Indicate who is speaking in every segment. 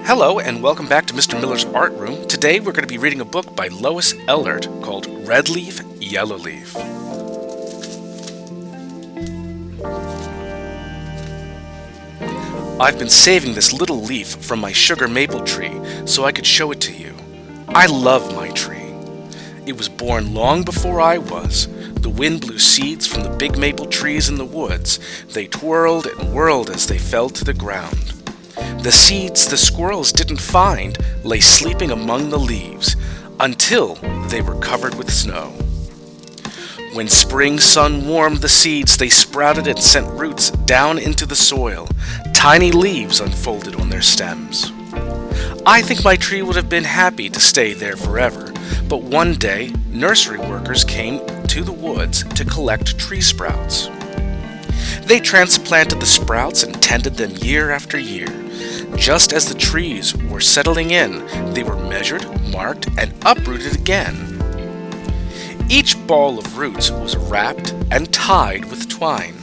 Speaker 1: Hello and welcome back to Mr. Miller's Art Room. Today we're going to be reading a book by Lois Ehlert called Red Leaf, Yellow Leaf. I've been saving this little leaf from my sugar maple tree so I could show it to you. I love my tree. It was born long before I was. The wind blew seeds from the big maple trees in the woods. They twirled and whirled as they fell to the ground. The seeds the squirrels didn't find lay sleeping among the leaves until they were covered with snow. When spring sun warmed the seeds, they sprouted and sent roots down into the soil. Tiny leaves unfolded on their stems. I think my tree would have been happy to stay there forever, but one day nursery workers came to the woods to collect tree sprouts. They transplanted the sprouts and tended them year after year. Just as the trees were settling in, they were measured, marked, and uprooted again. Each ball of roots was wrapped and tied with twine.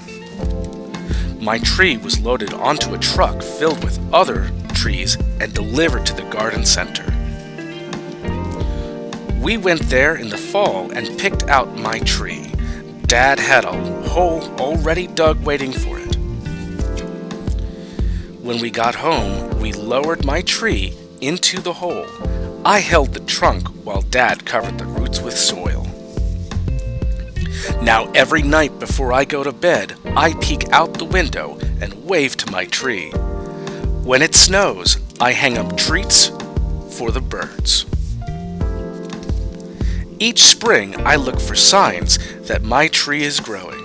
Speaker 1: My tree was loaded onto a truck filled with other trees and delivered to the garden center. We went there in the fall and picked out my tree. Dad had a hole already dug waiting for it. When we got home, we lowered my tree into the hole. I held the trunk while Dad covered the roots with soil. Now every night before I go to bed, I peek out the window and wave to my tree. When it snows, I hang up treats for the birds. Each spring, I look for signs that my tree is growing.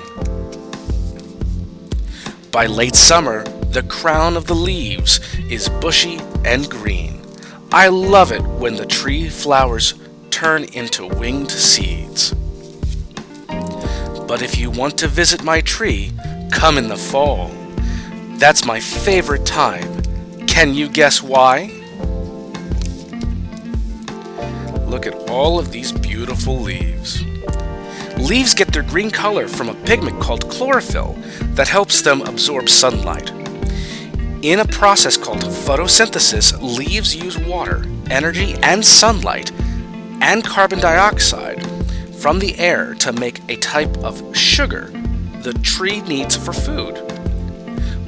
Speaker 1: By late summer, the crown of the leaves is bushy and green. I love it when the tree flowers turn into winged seeds. But if you want to visit my tree, come in the fall. That's my favorite time. Can you guess why? Look at all of these beautiful leaves. Leaves get their green color from a pigment called chlorophyll that helps them absorb sunlight. In a process called photosynthesis, leaves use water, energy, and sunlight, and carbon dioxide from the air to make a type of sugar the tree needs for food.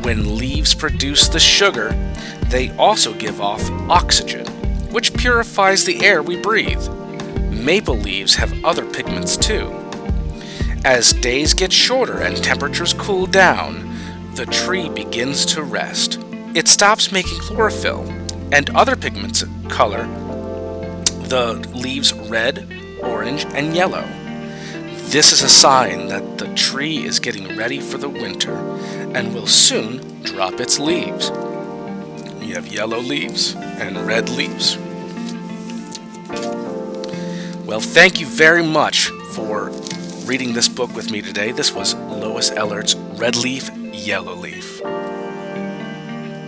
Speaker 1: When leaves produce the sugar, they also give off oxygen, which purifies the air we breathe. Maple leaves have other pigments too. As days get shorter and temperatures cool down, the tree begins to rest. It stops making chlorophyll and other pigments color the leaves red, orange, and yellow. This is a sign that the tree is getting ready for the winter and will soon drop its leaves. You have yellow leaves and red leaves. Well, thank you very much for reading this book with me today. This was Lois Ehlert's Red Leaf, Yellow Leaf.